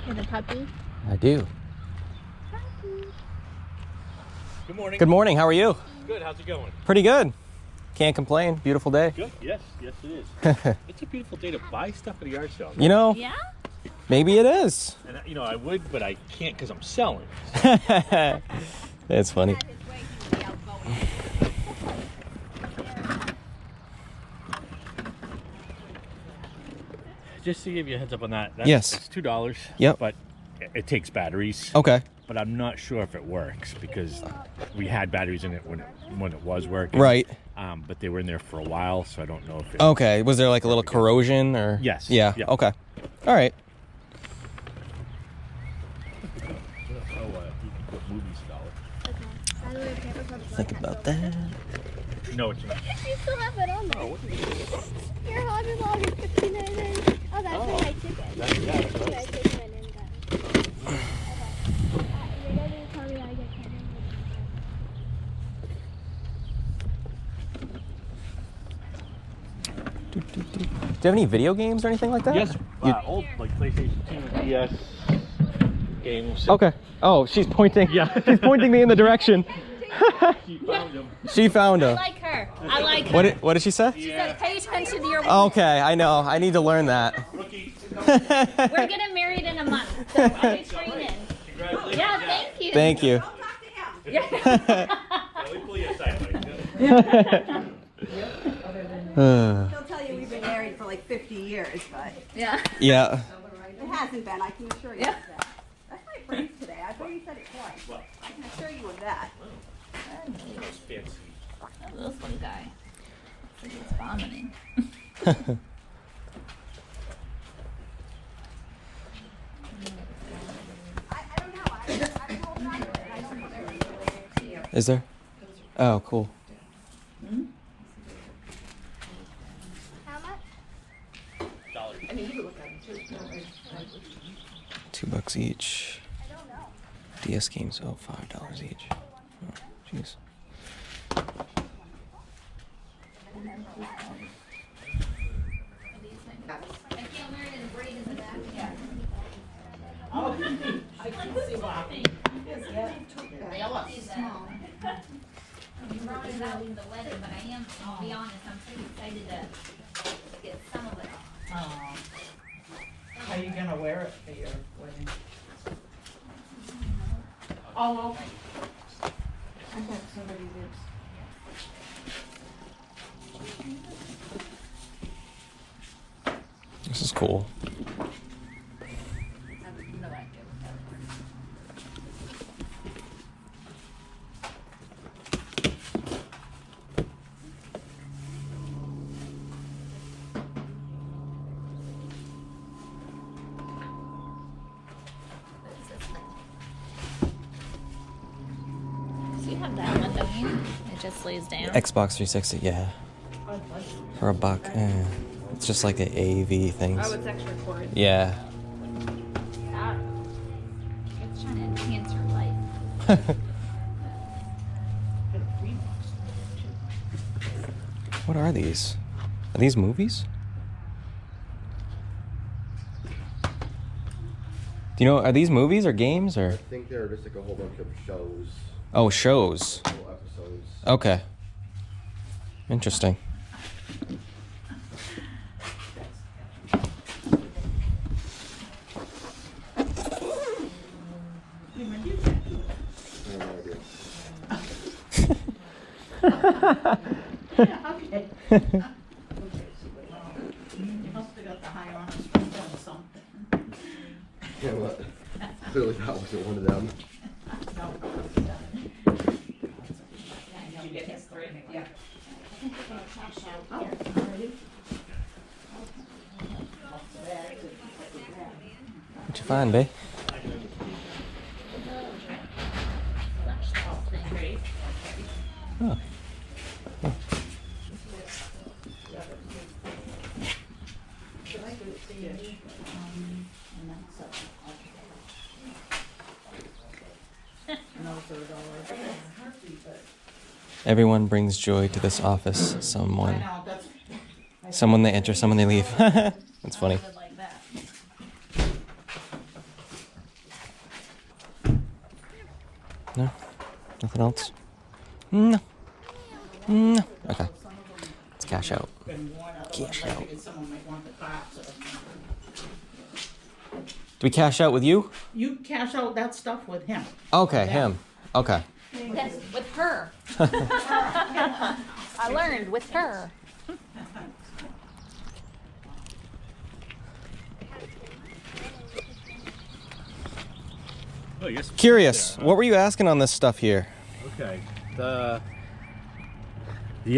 With a puppy? I do. Puppy. Good morning. Good morning. How are you? Good. How's it going? Pretty good. Can't complain. Beautiful day. Good. Yes. Yes, it is. It's a beautiful day to buy stuff at a yard sale. You know, Yeah? maybe it is. And I would, but I can't because I'm selling. It's funny. Just to give you a heads up on that. Yes. It's $2. Yep. But it takes batteries. Okay. But I'm not sure if it works because we had batteries in it when it was working. Right. But they were in there for a while, so I don't know if it. Okay. Was there like a little corrosion or? Yes. Yeah. Yep. Okay. All right. Think about that. No, it's not. You still have it on there. Oh, what is it? Your $100 is $59. Oh, that's when I took it. That's I took it and got it. Okay. You're going to tell me I get Do you have any video games or anything like that? Yes. You- Old like PlayStation 2, DS games. Okay. Oh, she's pointing. Yeah. She's pointing me in the direction. She found them. She found I her. like her. I like her. What did she say? She said, pay attention to your Okay, I know. I need to learn that. Rookie. We're getting married in a month, so I training. Congratulations. Yeah, thank you. Thank you. Yeah, we pull you aside, He'll tell you we've been married for like 50 years, but Yeah. Yeah. it hasn't been, I can assure you of that. That's my phrase today. I thought you said it twice. I can assure you of that. Fancy. Oh, this one guy. Looks like he's vomiting. I don't know. I told Ryan, I don't know there is. Is there? Oh, cool. How much? $2 each. I don't know. DS games, oh, $5 each. Oh, jeez. I can't wear it in braid in the back. Yeah. They all see that. We brought it out in the wedding, but I'll be honest, I'm pretty excited to get some of it. How are you gonna wear it for your wedding? Oh, okay. I thought somebody did. This is cool. No idea what that was. What is this thing? So you have that one, don't you? It just lays down. Xbox 360, yeah. For $1. It's just like the AV things. Oh, it's extra cord. Yeah. It's trying to enhance your life. What are these? Are these movies? Do you know, are these movies or games I or? think they're just like a whole bunch of shows, Oh, shows. whole episodes. Okay. Interesting. I have no idea. Okay. You must have got the high honors from something. Yeah, but clearly that wasn't one of them. Did you get history? Yeah. What'd you find, babe? Oh. Everyone brings joy to this office. Someone they enter, someone they leave. That's funny. Like that. No? Nothing else? No. No. Okay. Let's cash out. Cash out. Do we cash out with you? You cash out that stuff with him. Okay, him. Okay. Yes, with her. I learned with her. Oh, yes. Curious, what were you asking on this stuff here? Okay. The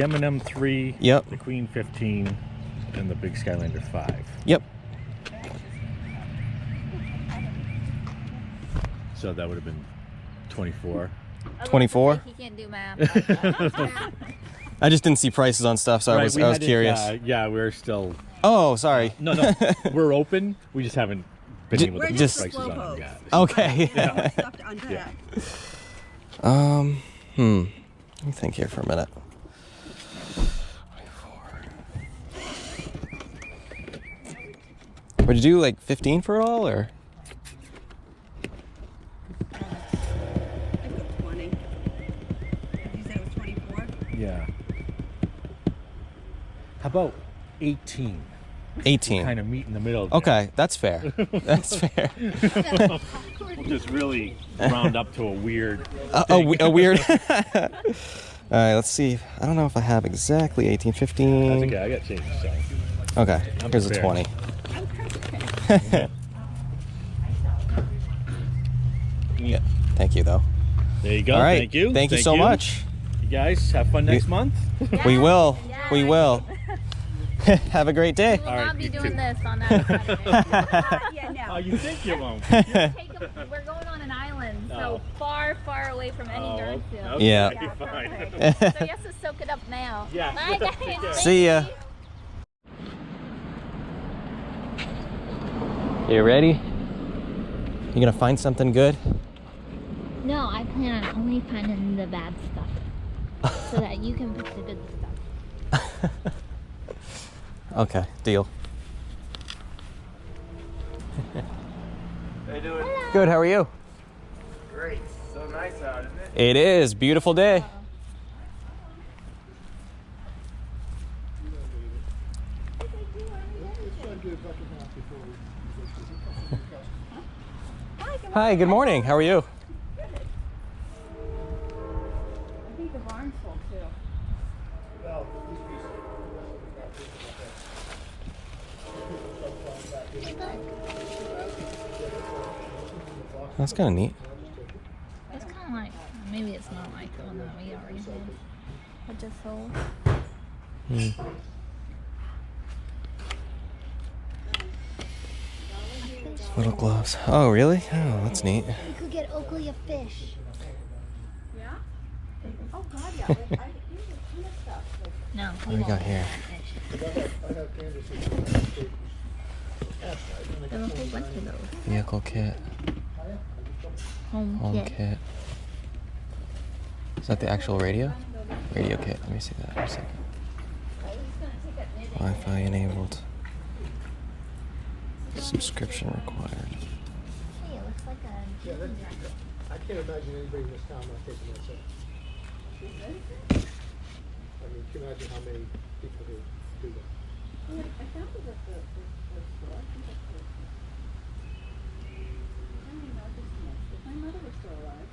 M&M 3, Yep. the Queen 15, and the Big Skylander 5. Yep. So that would have been 24. 24? He can't do math. I just didn't see prices on stuff, so I was curious. Yeah, we're still. Oh, sorry. No, we're open. We just haven't been able to We're put just prices slow on them pokes. yet. Okay. Yeah. Stuff to unpack. Yeah. Let me think here for a minute. 24. Would you do like 15 for it all, or? I put 20. You said it was 24? Yeah. How about 18? 18. Kind of meet in the middle. There. Okay, that's fair. That's fair. We'll just really round up to a weird. A weird. All right, let's see. I don't know if I have exactly 18, 15. That's okay. I got change. So. Okay, I'm here's a prepared. 20. Yeah, thank you, though. There you go. All right. Thank you. Thank you so much. You guys have fun next month. We will. We will. Have a great day. We will All right, not be you doing too. this on that Saturday. Yeah, no. Oh, you think you won't? Take 'em- we're going on an island, so far, far away from any dirt field. okay, Yeah. fine. So you have to soak it up now. Yeah. Bye, guys. See ya. You ready? You gonna find something good? No, I plan on only finding the bad stuff, so that you can pick the good stuff. Okay, deal. How you doing? Good, how are you? Great. So nice out, isn't it? It is. Beautiful day. Hi, good morning. How are you? I think the barn's full too. That's kind of neat. It's kind of like, maybe it's not like the one that we already did. I just sold. Little gloves. Oh, really? Oh, that's neat. You could get Oakley a fish. Yeah? Oh, God, yeah. I use a ton of stuff. No, What do we got here? There were a whole bunch of those. Vehicle kit. Home Home kit. kit. Is that the actual radio? Radio kit. Let me see that for a second. Wi-Fi enabled. Subscription required. Hey, it looks like a jean jacket. I can't imagine anybody in this town not taking that set. I mean, can you imagine how many people who do that? I found it at the store. I think that's it. I don't even know what this is. If my mother was still alive.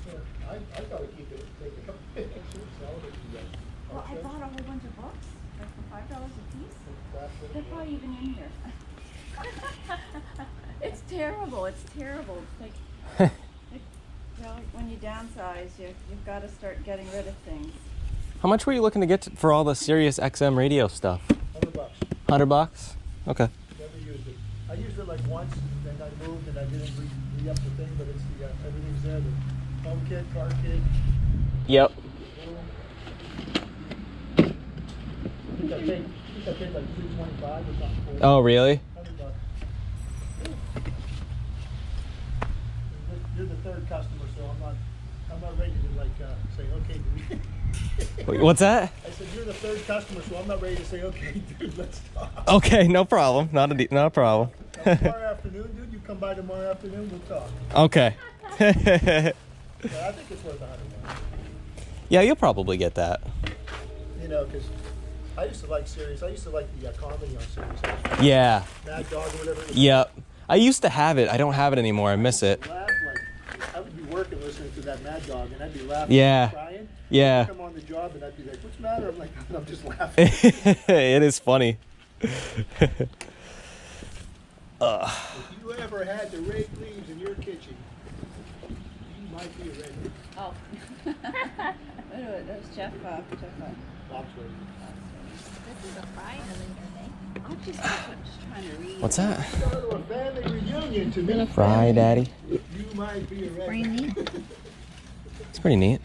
Yeah, I thought I'd keep it, take a couple pictures, sell it, and Well, I bought a whole bunch of books, like for $5 a piece. They're probably even in here. It's terrible. It's terrible. It's like, when you downsize, you've got to start getting rid of things. How much were you looking to get for all the Sirius XM radio stuff? $100. $100? Okay. Never used it. I used it like once, then I moved and I didn't re-up the thing, but it's the, everything's there, the home kit, car kit. Yep. I think I paid like $325 or something for it. Oh, really? $100. You're the third customer, so I'm not ready to like say, okay, do we? What's that? I said, you're the third customer, so I'm not ready to say, okay, dude, let's talk. Okay, no problem. Not a problem. Tomorrow afternoon, dude, you come by tomorrow afternoon, we'll talk. Okay. Yeah, I think it's worth $100. Yeah, you'll probably get that. You know, because I used to like series. I used to like the comedy on series. Yeah. Mad Dog or whatever. Yep. I used to have it. I don't have it anymore. I miss it. Laugh like I would be working listening to that Mad Dog, and I'd be laughing. Yeah. And crying. Yeah. I'd come on the job, and I'd be like, "What's the matter?" I'm like, "I'm just laughing." It is funny. If you ever had to rake leaves in your kitchen, you might be a redhead. Oh. What are those, Jeff? Oxford. This is a Friday day. I'm just trying to read. What's that? Go to a family reunion to meet Fry Daddy. You might be a Pretty redhead. neat. It's pretty neat.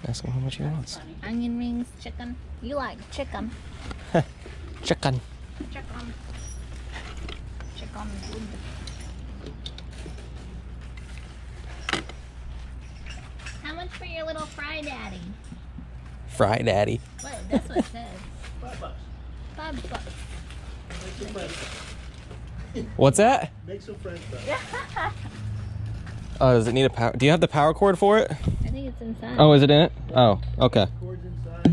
Ask him how much he wants. Onion rings, chicken. You like chicken. Chicken. Chicken. Chicken good. How much for your little fry daddy? Fry Daddy. What? That's what it says. $5. $5. Make some friends. What's that? Make some French fries. Oh, does it need a power? Do you have the power cord for it? I think it's inside. Oh, is it in it? Oh, okay. Cords inside.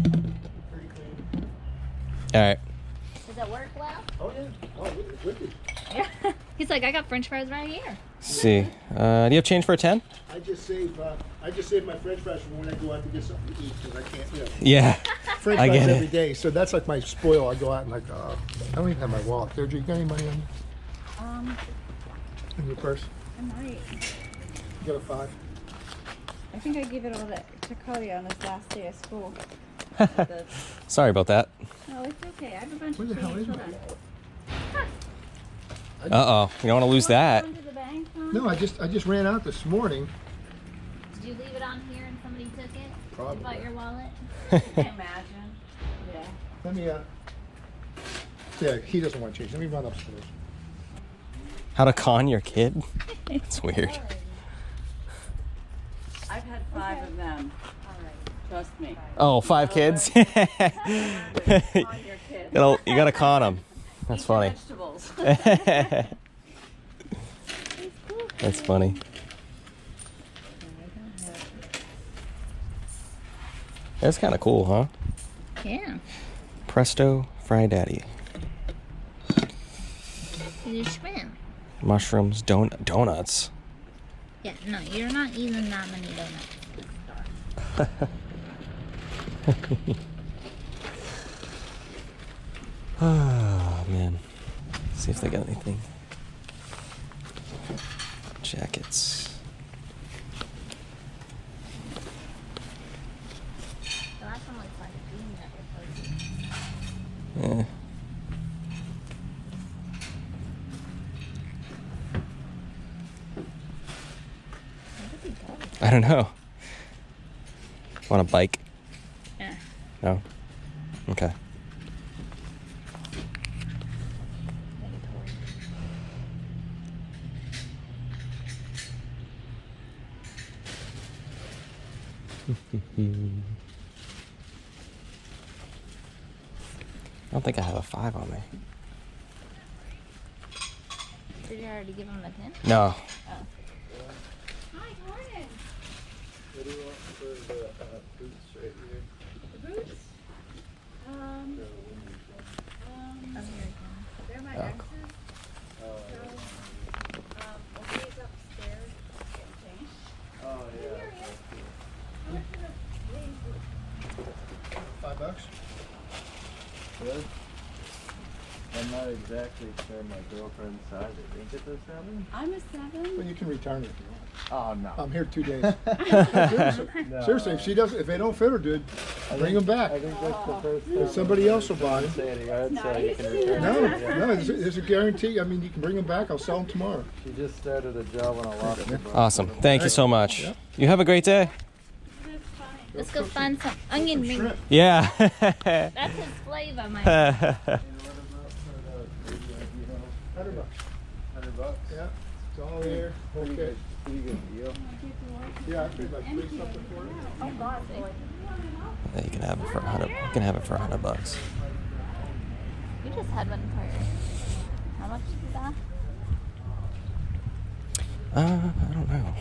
Pretty clean. All right. Does it work well? Oh yeah. Oh, it's wicked. He's like, I got French fries right here. Let's see. Do you have change for a 10? I just save my French fries for when I go out to get something to eat because I can't. You know, Yeah. French I fries get it. every day, so that's like my spoil. I go out and like, I don't even have my wallet. Deirdre, you got any money on you? In your purse? I might. You got a 5? I think I gave it all to Cody on his last day of school. The- Sorry about that. No, it's okay. I have a bunch Where of the hell change. is Hold mine? on. Uh-oh. You don't want to lose that. Going to the bank, huh? No, I just ran out this morning. Did you leave it on here and somebody took it? Probably. About your wallet? Imagine. Yeah. Let me. Yeah, he doesn't want to change. Let me run upstairs. How to con your kid? It's weird. I've had 5 of them. Trust me. Oh, 5 kids? Con your kid. You gotta con them. That's Eat your funny. Vegetables. That's funny. That's kind of cool, huh? Yeah. Presto Fry Daddy. You swim. Mushrooms, donuts. Yeah, no, you're not eating that many donuts. Oh, man. See if they got anything. Jackets. The last one looks like a bean that you're posting. Eh. What did he go? I don't know. Want a bike? Yeah. No? Okay. I don't think I have a 5 on me. Did you already give him the 10? No. Hi, Gordon. What do you want for the boots right here? Boots? Oh, here we go. They're my Oh, exes. Oh, Well, he's upstairs getting changed. oh yeah. $5? Good. I'm not exactly sure my girlfriend's size. I think it's a 7. I'm a 7. Well, you can return it if you want. Oh no. I'm here 2 days. Seriously, No. seriously, if they don't fit her, dude, bring them back. I think that's the first If time somebody else will buy I'm them. saying it, so you can Nice. return No, it. Yeah. no, there's a guarantee. I mean, you can bring them back. I'll sell them tomorrow. She just started a job on a loft. Awesome. Thank you so much. Yep. You have a great day. Let's go find some onion rings. Shrimp. Yeah. That's his flavor, man. And what about for the, you know, $100. $100? Yeah, it's all there. Pretty Okay. good, pretty good deal. Yeah, I paid like 3 something for it. Yeah, you can have it for $100. You can have it for $100. You just had one for how much is that? I don't know.